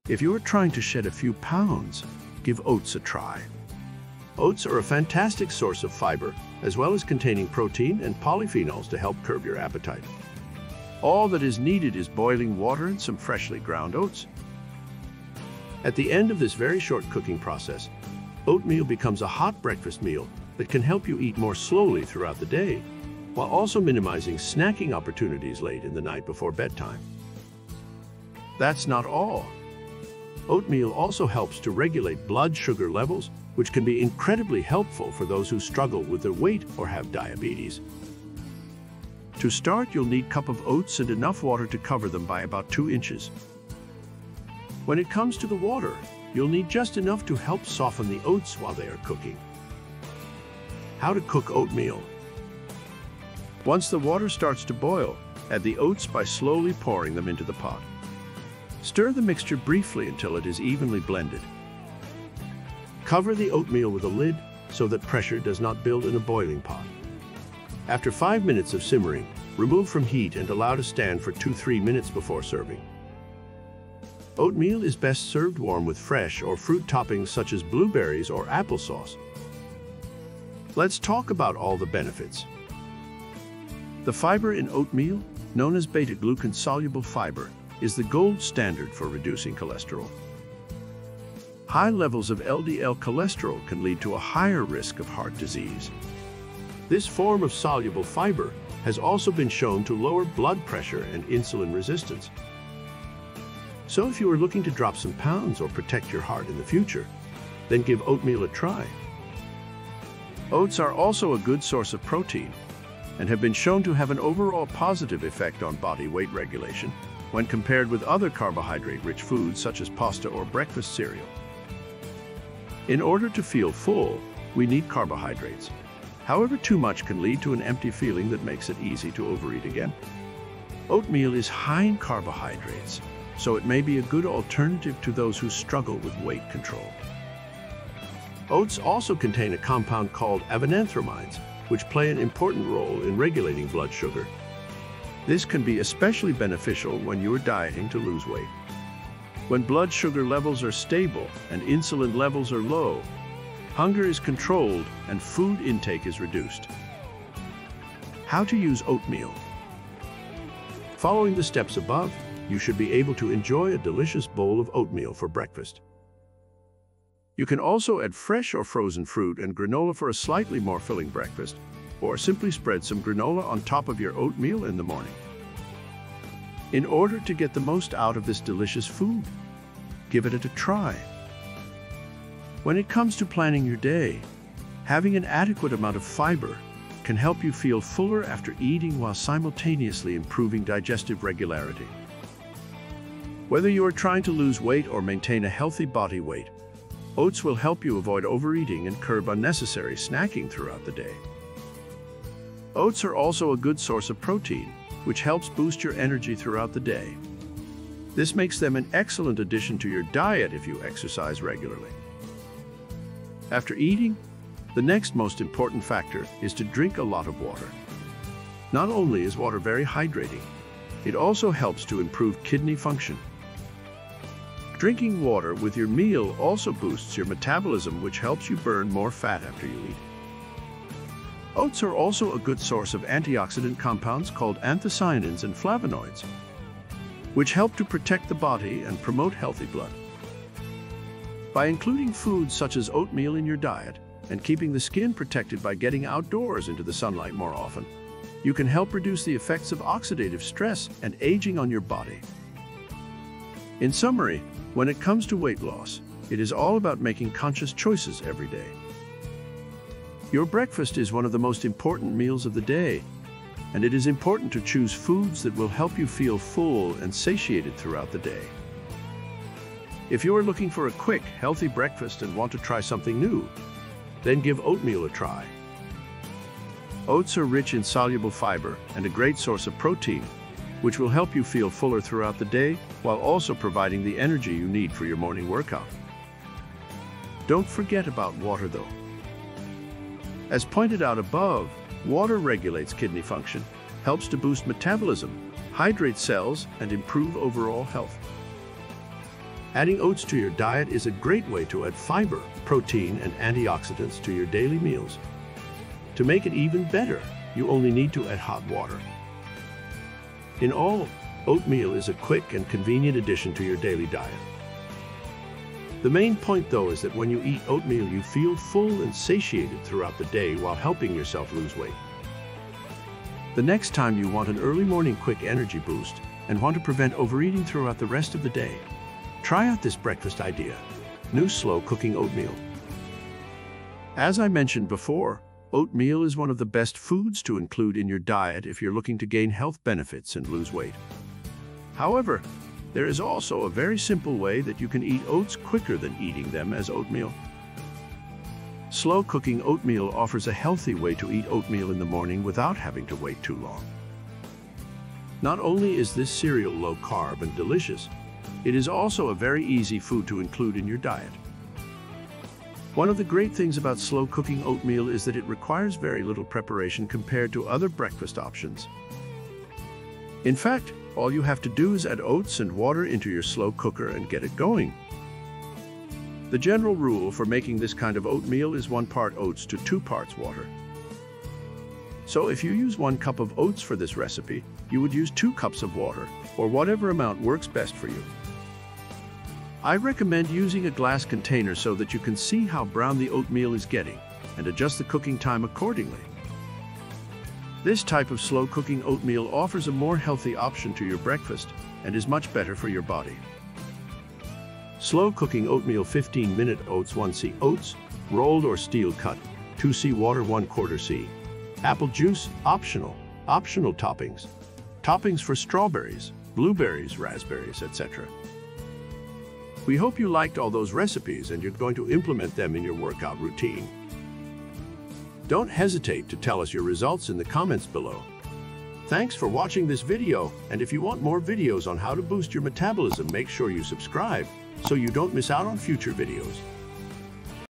If you are trying to shed a few pounds, give oats a try. Oats are a fantastic source of fiber, as well as containing protein and polyphenols to help curb your appetite. All that is needed is boiling water and some freshly ground oats. At the end of this very short cooking process, oatmeal becomes a hot breakfast meal that can help you eat more slowly throughout the day, while also minimizing snacking opportunities late in the night before bedtime. That's not all. Oatmeal also helps to regulate blood sugar levels, which can be incredibly helpful for those who struggle with their weight or have diabetes. To start, you'll need a cup of oats and enough water to cover them by about 2 inches. When it comes to the water, you'll need just enough to help soften the oats while they are cooking. How to cook oatmeal. Once the water starts to boil, add the oats by slowly pouring them into the pot. Stir the mixture briefly until it is evenly blended. Cover the oatmeal with a lid so that pressure does not build in a boiling pot. After 5 minutes of simmering, remove from heat and allow to stand for 2–3 minutes before serving. Oatmeal is best served warm with fresh or fruit toppings such as blueberries or applesauce. Let's talk about all the benefits. The fiber in oatmeal, known as beta-glucan soluble fiber, is the gold standard for reducing cholesterol. High levels of LDL cholesterol can lead to a higher risk of heart disease. This form of soluble fiber has also been shown to lower blood pressure and insulin resistance. So if you are looking to drop some pounds or protect your heart in the future, then give oatmeal a try. Oats are also a good source of protein and have been shown to have an overall positive effect on body weight regulation when compared with other carbohydrate-rich foods such as pasta or breakfast cereal. In order to feel full, we need carbohydrates. However, too much can lead to an empty feeling that makes it easy to overeat again. Oatmeal is high in carbohydrates, so it may be a good alternative to those who struggle with weight control. Oats also contain a compound called avenanthramides, which play an important role in regulating blood sugar. This can be especially beneficial when you are dieting to lose weight. When blood sugar levels are stable and insulin levels are low, hunger is controlled and food intake is reduced. How to use oatmeal. Following the steps above, you should be able to enjoy a delicious bowl of oatmeal for breakfast. You can also add fresh or frozen fruit and granola for a slightly more filling breakfast, or simply spread some granola on top of your oatmeal in the morning. In order to get the most out of this delicious food, give it a try. When it comes to planning your day, having an adequate amount of fiber can help you feel fuller after eating while simultaneously improving digestive regularity. Whether you are trying to lose weight or maintain a healthy body weight, oats will help you avoid overeating and curb unnecessary snacking throughout the day. Oats are also a good source of protein, which helps boost your energy throughout the day. This makes them an excellent addition to your diet if you exercise regularly. After eating, the next most important factor is to drink a lot of water. Not only is water very hydrating, it also helps to improve kidney function. Drinking water with your meal also boosts your metabolism, which helps you burn more fat after you eat. Oats are also a good source of antioxidant compounds called anthocyanins and flavonoids, which help to protect the body and promote healthy blood. By including foods such as oatmeal in your diet and keeping the skin protected by getting outdoors into the sunlight more often, you can help reduce the effects of oxidative stress and aging on your body. In summary, when it comes to weight loss, it is all about making conscious choices every day. Your breakfast is one of the most important meals of the day, and it is important to choose foods that will help you feel full and satiated throughout the day. If you are looking for a quick, healthy breakfast and want to try something new, then give oatmeal a try. Oats are rich in soluble fiber and a great source of protein, which will help you feel fuller throughout the day while also providing the energy you need for your morning workout. Don't forget about water though. As pointed out above, water regulates kidney function, helps to boost metabolism, hydrate cells, and improve overall health. Adding oats to your diet is a great way to add fiber, protein, and antioxidants to your daily meals. To make it even better, you only need to add hot water. In all, oatmeal is a quick and convenient addition to your daily diet. The main point, though, is that when you eat oatmeal, you feel full and satiated throughout the day while helping yourself lose weight. The next time you want an early morning quick energy boost and want to prevent overeating throughout the rest of the day, try out this breakfast idea: new slow cooking oatmeal. As I mentioned before, oatmeal is one of the best foods to include in your diet if you're looking to gain health benefits and lose weight. However, there is also a very simple way that you can eat oats quicker than eating them as oatmeal. Slow cooking oatmeal offers a healthy way to eat oatmeal in the morning without having to wait too long. Not only is this cereal low carb and delicious, it is also a very easy food to include in your diet. One of the great things about slow cooking oatmeal is that it requires very little preparation compared to other breakfast options. In fact, all you have to do is add oats and water into your slow cooker and get it going. The general rule for making this kind of oatmeal is 1 part oats to 2 parts water. So if you use 1 cup of oats for this recipe, you would use 2 cups of water, or whatever amount works best for you. I recommend using a glass container so that you can see how brown the oatmeal is getting and adjust the cooking time accordingly. This type of slow cooking oatmeal offers a more healthy option to your breakfast and is much better for your body. Slow cooking oatmeal: 15-minute oats. 1c oats, rolled or steel cut. 2c water. 1/4 c apple juice, optional. Optional toppings. Toppings for strawberries, blueberries, raspberries, etc. We hope you liked all those recipes and you're going to implement them in your workout routine. Don't hesitate to tell us your results in the comments below. Thanks for watching this video, and if you want more videos on how to boost your metabolism, make sure you subscribe so you don't miss out on future videos.